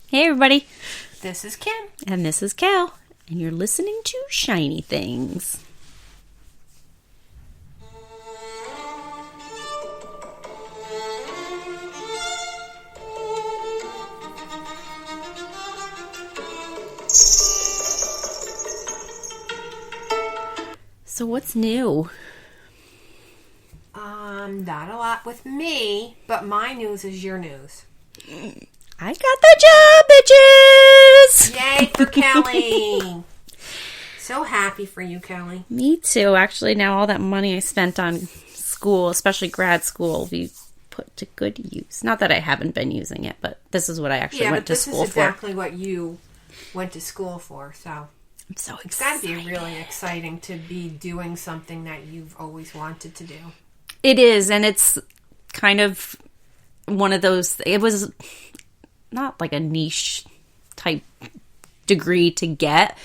Hey everybody, This is Kim. and this is Cal, and you're listening to Shiny Things. So what's new? Not a lot with me, but my news is your news. I got the job, bitches! Yay for Kelly! So happy for you, Kelly. Me too. Actually, now all that money I spent on school, especially grad school, will be put to good use. Not that I haven't been using it, but this is what I actually went to school for. Yeah, but this is exactly what you went to school for, so... I'm so excited. It's got to be really exciting to be doing something that you've always wanted to do. It is, and it's kind of one of those... It was not like a niche type degree to get,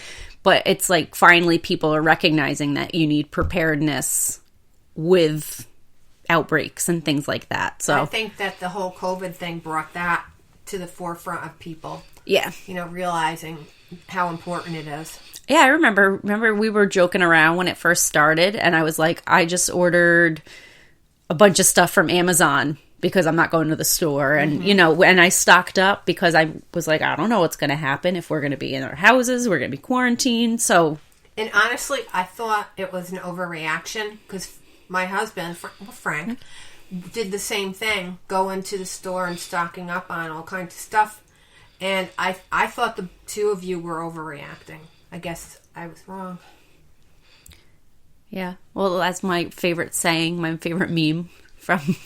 but it's like finally people are recognizing that you need preparedness with outbreaks and things like that. So I think that the whole COVID thing brought that to the forefront of people. Yeah. You know, realizing how important it is. Yeah, I remember we were joking around when it first started, and I was like, I just ordered a bunch of stuff from Amazon because I'm not going to the store. And, you know, and I stocked up because I was like, I don't know what's going to happen if we're going to be in our houses. We're going to be quarantined. So. And honestly, I thought it was an overreaction because my husband, Frank, did the same thing, going to the store and stocking up on all kinds of stuff. And I thought the two of you were overreacting. I guess I was wrong. Yeah. Well, that's my favorite saying, my favorite meme from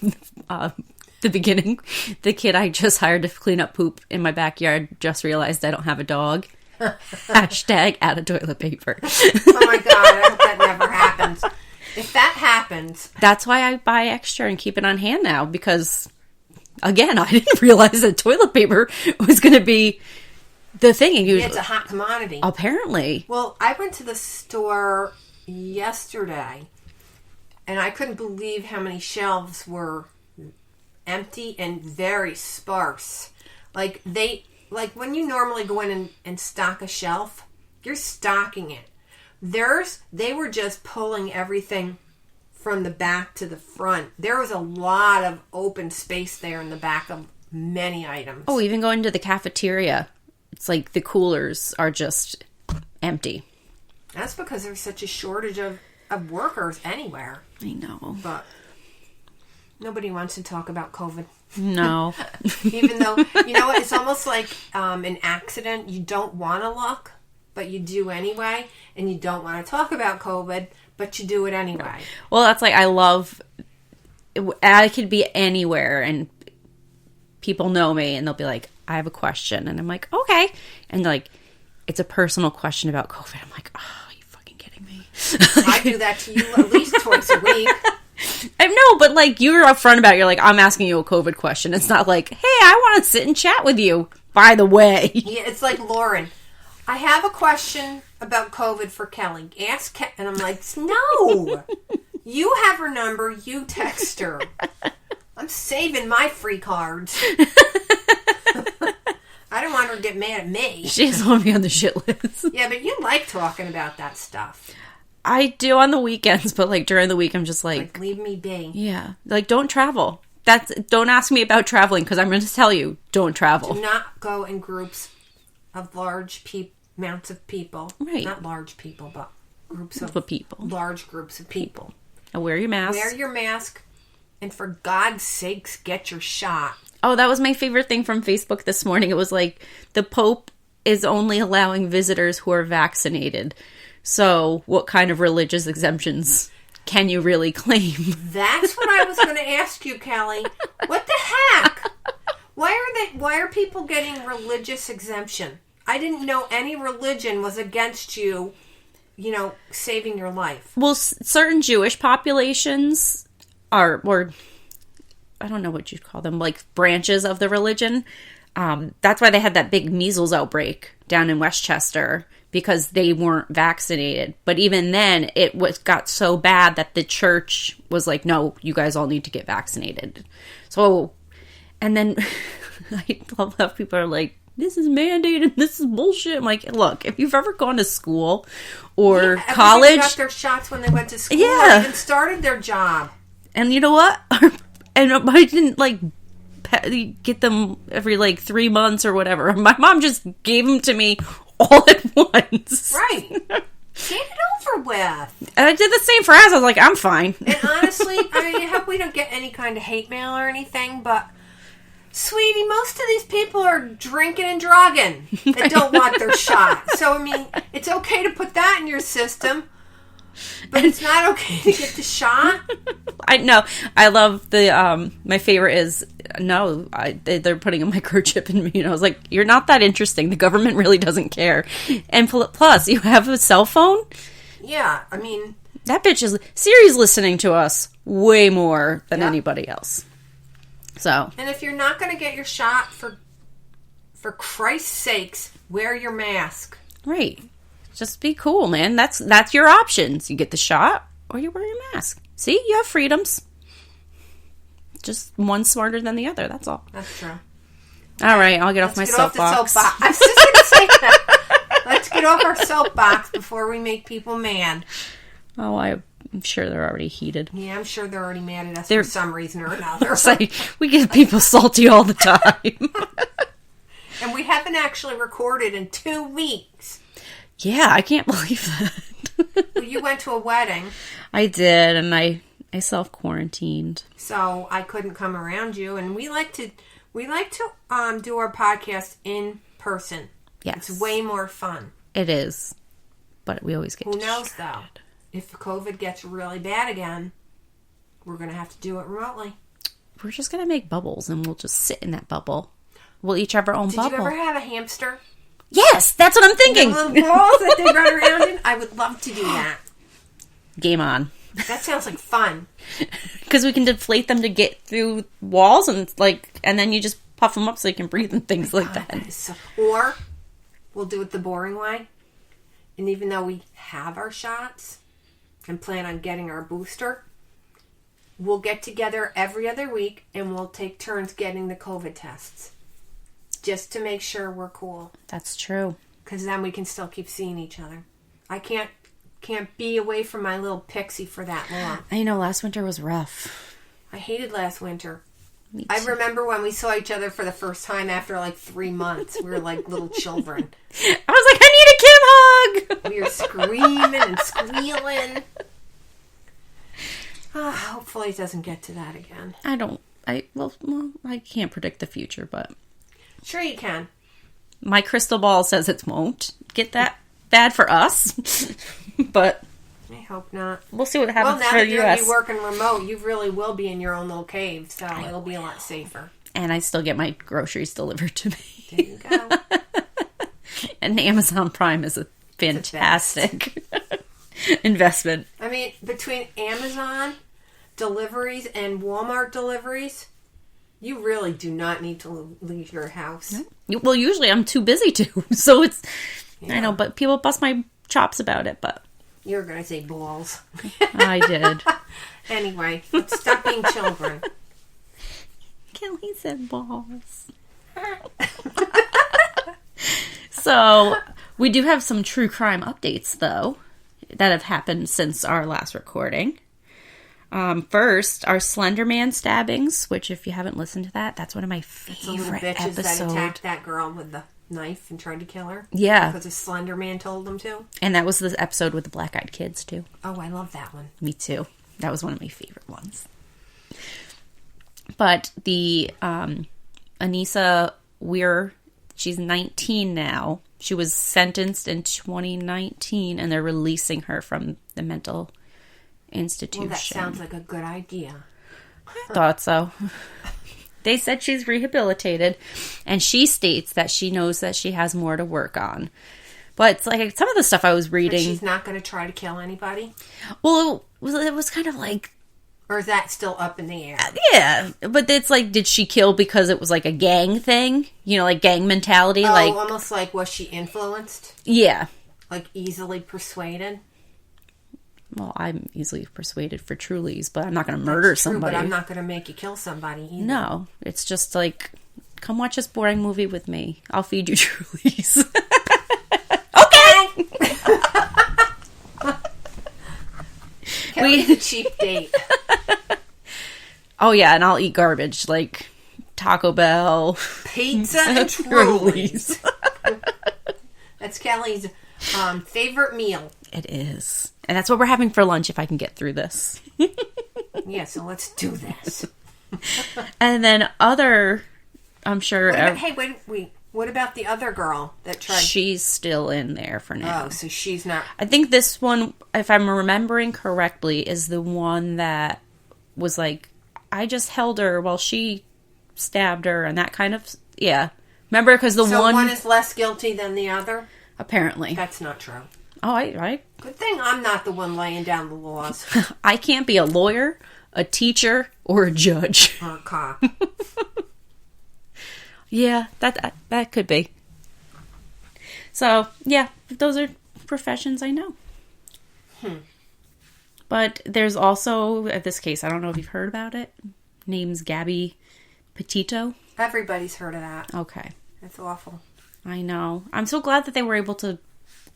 the beginning. The kid I just hired to clean up poop in my backyard just realized I don't have a dog. Hashtag out of toilet paper. Oh my God, I hope that never happens. If that happens... That's why I buy extra and keep it on hand now, because, again, I didn't realize that toilet paper was going to be the thing. And It's a hot commodity. Apparently. Well, I went to the store yesterday, and I couldn't believe how many shelves were empty and very sparse. Like when you normally go in and stock a shelf, you're stocking it. They were just pulling everything from the back to the front. There was a lot of open space there in the back of many items. Oh, even going to the cafeteria, it's like the coolers are just empty. That's because there's such a shortage of workers anywhere. I know. But nobody wants to talk about COVID. No. Even though, you know what, it's almost like an accident. You don't want to look, but you do anyway. And you don't want to talk about COVID, but you do it anyway. Well, that's like, I could be anywhere and people know me and they'll be like, I have a question. And I'm like, okay. And like, it's a personal question about COVID. I'm like, oh, are you fucking kidding me? I do that to you at least twice a week. I know, but like, you're upfront about it. You're like, I'm asking you a COVID question. It's not like, hey, I want to sit and chat with you, by the way. Yeah, it's like Lauren. I have a question about COVID for Kelly. Ask Kelly. And I'm like, no. You have her number. You text her. I'm saving my free cards. I don't want her to get mad at me. She doesn't want to be on the shit list. Yeah, but you like talking about that stuff. I do on the weekends, but like during the week, I'm just like leave me be. Yeah. Like, don't travel. Don't ask me about traveling because I'm going to tell you, don't travel. Do not go in groups of large amounts of people. Right. Not large people, but groups of people. Large groups of people. And wear your mask. Wear your mask. And for God's sakes, get your shot. Oh, that was my favorite thing from Facebook this morning. It was like, the Pope is only allowing visitors who are vaccinated. So what kind of religious exemptions can you really claim? That's what I was going to ask you, Kelly. What the heck? Why are people getting religious exemption? I didn't know any religion was against you, saving your life. Well, certain Jewish populations are, or I don't know what you'd call them, like branches of the religion. That's why they had that big measles outbreak down in Westchester, because they weren't vaccinated. But even then, got so bad that the church was like, no, you guys all need to get vaccinated. So, and then I love how people are like, this is mandated, this is bullshit. I'm like, look, if you've ever gone to school or Yeah, college, got their shots when they went to school, Yeah. or even started their job. and you know what? And I didn't like get them every like 3 months or whatever. My mom just gave them to me all at once. Right. Get it over with. And I did the same for us. I was like, I'm fine. And honestly, I hope we don't get any kind of hate mail or anything, but sweetie, most of these people are drinking and drugging that don't want their shot. So, I mean, it's okay to put that in your system, but it's not okay to get the shot. I know. I love the, my favorite is, no, they're putting a microchip in me. And I was like, you're not that interesting. The government really doesn't care. And plus, you have a cell phone? Yeah, I mean... That bitch is... Siri's listening to us way more than Yep. anybody else. So... And if you're not going to get your shot, for Christ's sakes, wear your mask. Right. Just be cool, man. That's your options. You get the shot or you wear your mask. See? You have freedoms. Just one smarter than the other. That's all. That's true. All right. I'll get off my soapbox. I was just going to say that. Let's get off our soapbox before we make people mad. Oh, I'm sure they're already heated. Yeah, I'm sure they're already mad at us for some reason or another. It's like, we get people salty all the time. And we haven't actually recorded in 2 weeks. Yeah, I can't believe that. Well, you went to a wedding. I did, and I self-quarantined. So I couldn't come around you. And we like to do our podcast in person. Yes. It's way more fun. It is. But we always get Who knows, distracted. though? If COVID gets really bad again, we're going to have to do it remotely. We're just going to make bubbles, and we'll just sit in that bubble. We'll each have our own bubble. Did you ever have a hamster? Yes, that's what I'm thinking. The little balls that they run around in? I would love to do that. Game on. That sounds like fun. Because we can deflate them to get through walls, and then you just puff them up so you can breathe and things like that. Or we'll do it the boring way. And even though we have our shots and plan on getting our booster, we'll get together every other week and we'll take turns getting the COVID tests. Just to make sure we're cool. That's true. Because then we can still keep seeing each other. I can't be away from my little pixie for that long. I know, last winter was rough. I hated last winter. Me too. I remember when we saw each other for the first time after like 3 months. We were like little children. I was like, I need a Kim hug! We were screaming and squealing. Hopefully it doesn't get to that again. I can't predict the future, but... Sure you can. My crystal ball says it won't get that bad for us. But... I hope not. We'll see what happens now for that the you're U.S. going to be working remote, you really will be in your own little cave, so it'll be a lot safer. And I still get my groceries delivered to me. There you go. And Amazon Prime is a fantastic investment. I mean, between Amazon deliveries and Walmart deliveries, you really do not need to leave your house. Well, usually I'm too busy to, so it's... Yeah. I know, but people bust my chops about it, but... You were going to say balls. I did. Anyway, let's stop being children. Kelly said balls. So, we do have some true crime updates, though, that have happened since our last recording. First, our Slender Man stabbings, which if you haven't listened to that, that's one of my favorite Bitches episodes. that attacked that girl with the knife and tried to kill her. Yeah. Because a Slender Man told them to. And that was the episode with the black-eyed kids, too. Oh, I love that one. Me too. That was one of my favorite ones. But the Anissa Weir, she's 19 now. She was sentenced in 2019, and they're releasing her from the mental institution. Well, that sounds like a good idea. I thought so. They said she's rehabilitated, and she states that she knows that she has more to work on. But it's like some of the stuff I was reading. But she's not going to try to kill anybody? Well, it was kind of like... Or is that still up in the air? Yeah, but it's like, did she kill because it was like a gang thing? You know, like gang mentality? Oh, like almost like, was she influenced? Yeah. Like easily persuaded? Well, I'm easily persuaded for Trulies, but I'm not going to murder somebody. But I'm not going to make you kill somebody either. No, it's just like come watch this boring movie with me. I'll feed you Trulies. Okay. Kelly's a cheap date. Oh yeah, and I'll eat garbage like Taco Bell, pizza, and Trulies. That's Kelly's favorite meal. It is, and that's what we're having for lunch if I can get through this. Yeah, so let's do this. And then I'm sure. Wait. What about the other girl that tried? She's still in there for now. Oh, so she's not. I think this one, if I'm remembering correctly, is the one that was like, I just held her while she stabbed her and that kind of, yeah. Remember, because So one is less guilty than the other? Apparently. That's not true. Oh, I Good thing I'm not the one laying down the laws. I can't be a lawyer, a teacher, or a judge. Or a cop. Yeah, that could be. So, yeah, those are professions I know. But there's also, at this case, I don't know if you've heard about it. Name's Gabby Petito. Everybody's heard of that. Okay. It's awful. I know. I'm so glad that they were able to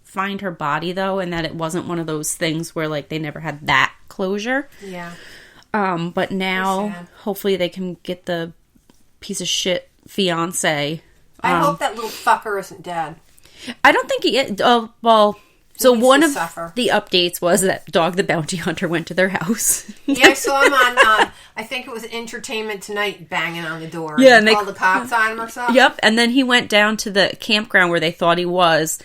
find her body, though, and that it wasn't one of those things where, like, they never had that closure. Yeah. But now, hopefully they can get the piece of shit fiance. I hope that little fucker isn't dead. I don't think he is. Well, so one of suffer. the updates was that Dog the Bounty Hunter went to their house. Yeah, I saw him on, I think it was Entertainment Tonight banging on the door. Yeah, and they called the cops on him or something. Yep, and then he went down to the campground where they thought he was,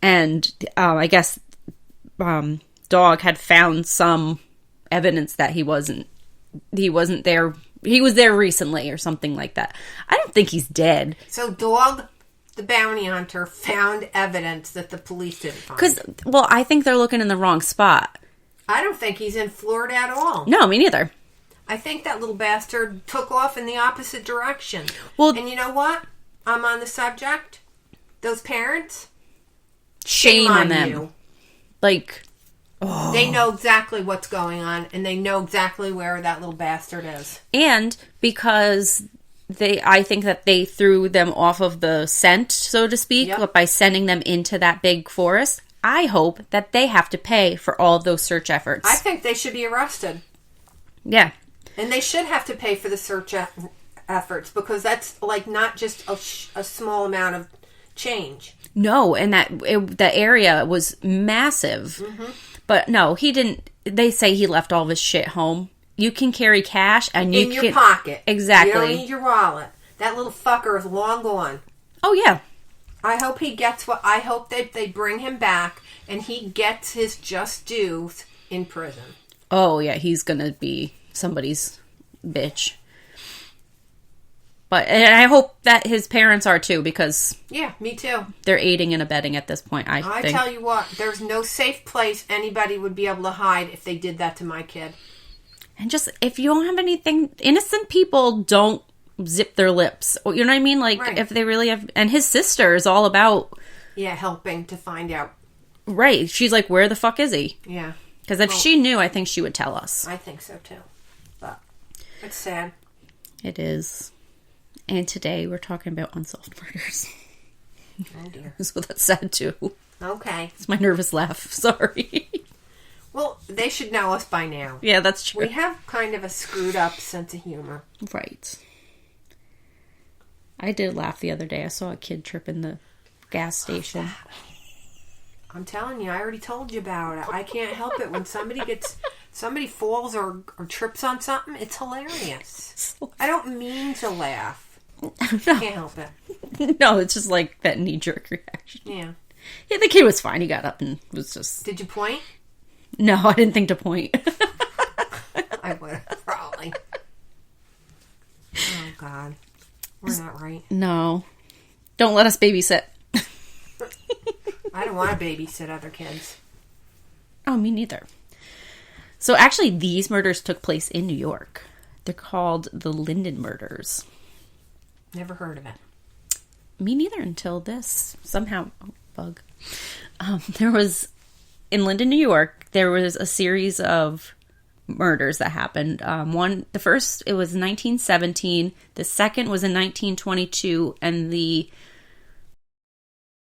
and I guess Dog had found some evidence that he wasn't there. He was there recently or something like that. I don't think he's dead. So Dog the Bounty Hunter found evidence that the police didn't find. Because, well, I think they're looking in the wrong spot. I don't think he's in Florida at all. No, me neither. I think that little bastard took off in the opposite direction. Well, and you know what? I'm on the subject. Those parents, shame on them. You. Like, they know exactly what's going on, and they know exactly where that little bastard is. And because I think that they threw them off of the scent, so to speak, by sending them into that big forest. I hope that they have to pay for all of those search efforts. I think they should be arrested. Yeah. And they should have to pay for the search efforts, because that's like not just a small amount of change. No, and the area was massive. Mm-hmm. But no, he didn't. They say he left all of his shit home. You can carry cash and in your pocket. Exactly. You don't need your wallet. That little fucker is long gone. Oh yeah. I hope he gets I hope that they bring him back and he gets his just dues in prison. Oh yeah, he's gonna be somebody's bitch. And I hope that his parents are too, because yeah, me too. They're aiding and abetting at this point. I think. Tell you what, there's no safe place anybody would be able to hide if they did that to my kid. And just, if you don't have anything, innocent people don't zip their lips. You know what I mean? Like, right. If they really have, and his sister is all about, helping to find out. Right. She's like, where the fuck is he? Yeah. Because if she knew, I think she would tell us. I think so too. But it's sad. It is. And today we're talking about unsolved murders. Oh dear. So that's sad too. Okay. It's my nervous laugh. Sorry. Well, they should know us by now. Yeah, that's true. We have kind of a screwed up sense of humor. Right. I did laugh the other day. I saw a kid trip in the gas station. I'm telling you, I already told you about it. I can't help it. When somebody falls or trips on something, it's hilarious. I don't mean to laugh. Can't help it. No, it's just like that knee-jerk reaction. Yeah. Yeah, the kid was fine. He got up and was just... Did you point? No, I didn't think to point. I would have, probably. Oh, God. We're not right. No. Don't let us babysit. I don't want to babysit other kids. Oh, me neither. So actually, these murders took place in New York. They're called the Linden Murders. Never heard of it. Me neither until this. Somehow, bug. There was, in Linden, New York, there was a series of murders that happened. The first, it was 1917. The second was in 1922, and the